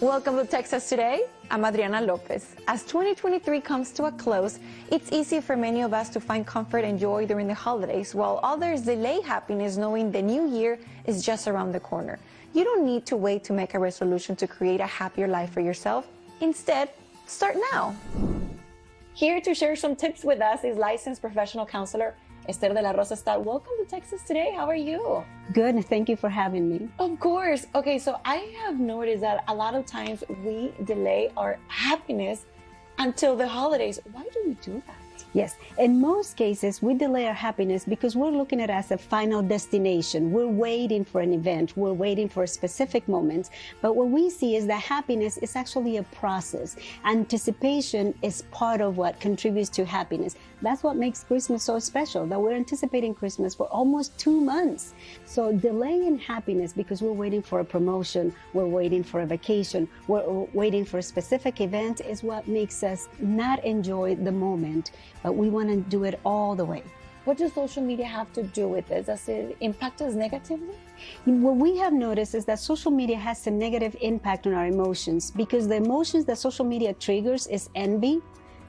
Welcome to Texas Today. I'm Adriana Lopez. As 2023 comes to a close, it's easy for many of us to find comfort and joy during the holidays, while others delay happiness knowing the new year is just around the corner. You don't need to wait to make a resolution to create a happier life for yourself. Instead, start now. Here to share some tips with us is licensed professional counselor Esther de la Rosa. Welcome to Texas Today. How are you? Good. Thank you for having me. Of course. Okay, so I have noticed that a lot of times we delay our happiness until the holidays. Why do we do that? Yes. In most cases, we delay our happiness because we're looking at it as a final destination. We're waiting for an event. We're waiting for a specific moment. But what we see is that happiness is actually a process. Anticipation is part of what contributes to happiness. That's what makes Christmas so special, that we're anticipating Christmas for almost 2 months. So delaying happiness because we're waiting for a promotion, we're waiting for a vacation, we're waiting for a specific event is what makes us not enjoy the moment, but we want to do it all the way. What does social media have to do with this? Does it impact us negatively? What we have noticed is that social media has a negative impact on our emotions because the emotions that social media triggers is envy,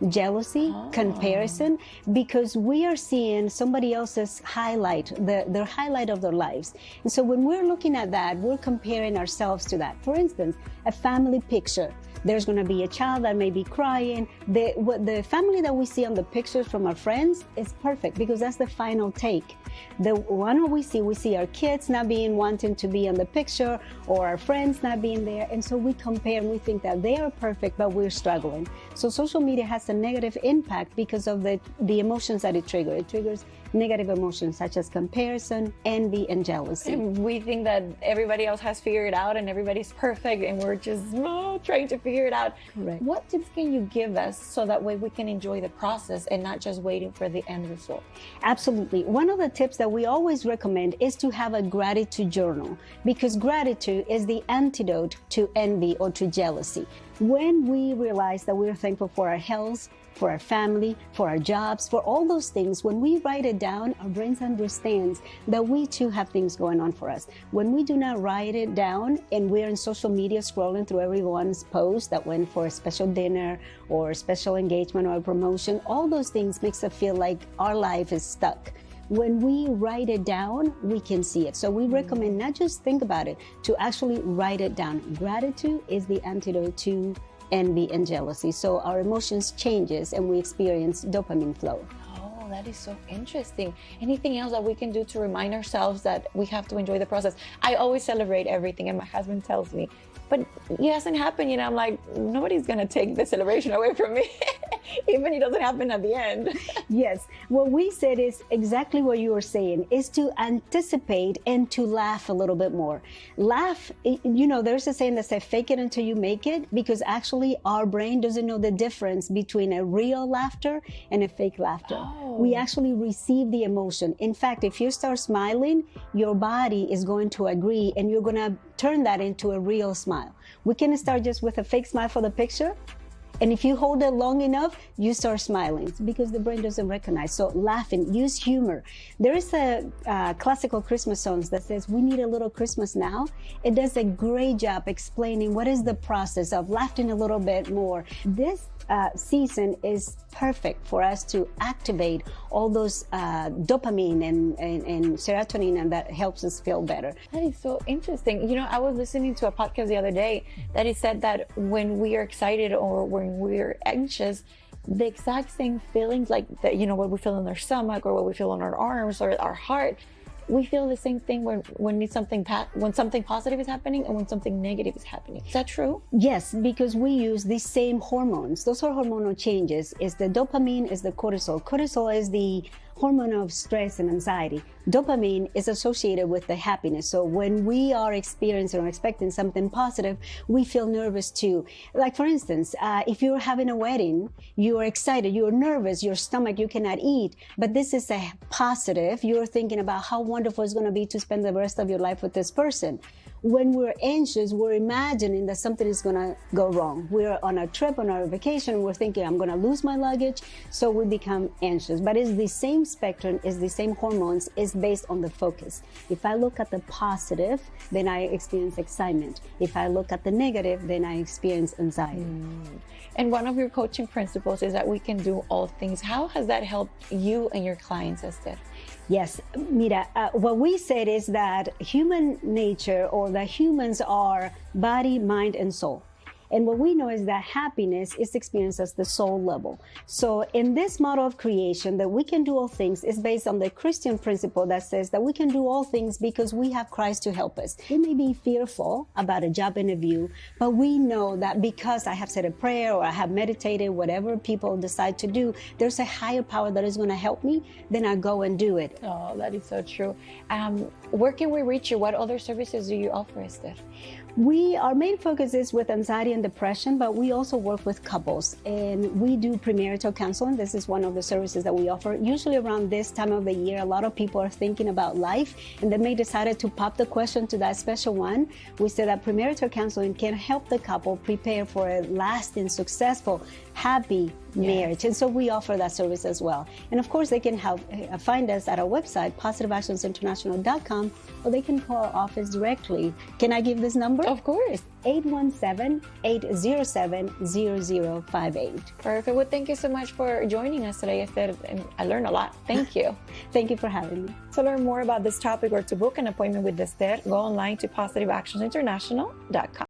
jealousy, comparison, because we are seeing somebody else's highlight, their highlight of their lives. And so when we're looking at that, we're comparing ourselves to that. For instance, a family picture. There's going to be a child that may be crying. The family that we see on the pictures from our friends is perfect because that's the final take. The one we see our kids not wanting to be on the picture or our friends not being there. And so we compare and we think that they are perfect, but we're struggling. So social media has a negative impact because of the emotions that it triggers. It triggers negative emotions such as comparison, envy, and jealousy. And we think that everybody else has figured it out and everybody's perfect and we're just trying to figure it out. Correct. What tips can you give us so that way we can enjoy the process and not just waiting for the end result? Absolutely. One of the tips that we always recommend is to have a gratitude journal because gratitude is the antidote to envy or to jealousy. When we realize that we're thankful for our health, for our family, for our jobs, for all those things, when we write it down, our brains understands that we too have things going on for us. When we do not write it down and we're in social media scrolling through everyone's post that went for a special dinner or a special engagement or a promotion, all those things makes us feel like our life is stuck. When we write it down, we can see it. So we recommend not just think about it, to actually write it down. Gratitude is the antidote to envy and jealousy. So our emotions changes and we experience dopamine flow. Oh, that is so interesting. Anything else that we can do to remind ourselves that we have to enjoy the process? I always celebrate everything and my husband tells me, but it hasn't happened yet. I'm like, nobody's going to take the celebration away from me, even if it doesn't happen at the end. Yes. What we said is exactly what you were saying, is to anticipate and to laugh a little bit more. Laugh, there's a saying that says fake it until you make it, because actually our brain doesn't know the difference between a real laughter and a fake laughter. Oh. We actually receive the emotion. In fact, if you start smiling, your body is going to agree and you're going to turn that into a real smile. We can start just with a fake smile for the picture. And if you hold it long enough, you start smiling because the brain doesn't recognize. So laughing, use humor. There is a classical Christmas song that says, "We need a little Christmas now." It does a great job explaining what is the process of laughing a little bit more. This season is perfect for us to activate all those dopamine and serotonin, and that helps us feel better. That is so interesting. I was listening to a podcast the other day that it said that when we are excited or when we're anxious, the exact same feelings, like that, what we feel in our stomach or what we feel in our arms or our heart, we feel the same thing when something positive is happening and when something negative is happening. Is that true? Yes, because we use these same hormones. Those are hormonal changes. Is the dopamine, is the cortisol. Cortisol is the hormone of stress and anxiety. Dopamine is associated with the happiness. So when we are experiencing or expecting something positive, we feel nervous too. Like for instance, if you're having a wedding, you are excited, you're nervous, your stomach, you cannot eat, but this is a positive. You're thinking about how wonderful it's going to be to spend the rest of your life with this person. When we're anxious, we're imagining that something is going to go wrong. We're on a trip, on our vacation, we're thinking, I'm going to lose my luggage, so we become anxious. But it's the same spectrum, it's the same hormones, it's based on the focus. If I look at the positive, then I experience excitement. If I look at the negative, then I experience anxiety. And one of your coaching principles is that we can do all things. How has that helped you and your clients, Esther? Yes, Mira, what we said is that human nature, or that humans are body, mind, and soul. And what we know is that happiness is experienced at the soul level. So in this model of creation, that we can do all things is based on the Christian principle that says that we can do all things because we have Christ to help us. We may be fearful about a job interview, but we know that because I have said a prayer or I have meditated, whatever people decide to do, there's a higher power that is going to help me, then I go and do it. Oh, that is so true. Where can we reach you? What other services do you offer, Esther? Our main focus is with anxiety and depression, but we also work with couples, and we do premarital counseling. This is one of the services that we offer. Usually around this time of the year, a lot of people are thinking about life, and they may decide to pop the question to that special one. We say that premarital counseling can help the couple prepare for a lasting, successful, happy marriage. And so we offer that service as well. And of course, they can find us at our website, positiveactionsinternational.com, or they can call our office directly. Can I give this number? Of course. 817-807-0058. Perfect. Well, thank you so much for joining us today, Esther. I learned a lot. Thank you. Thank you for having me. To learn more about this topic or to book an appointment with Esther, go online to positiveactionsinternational.com.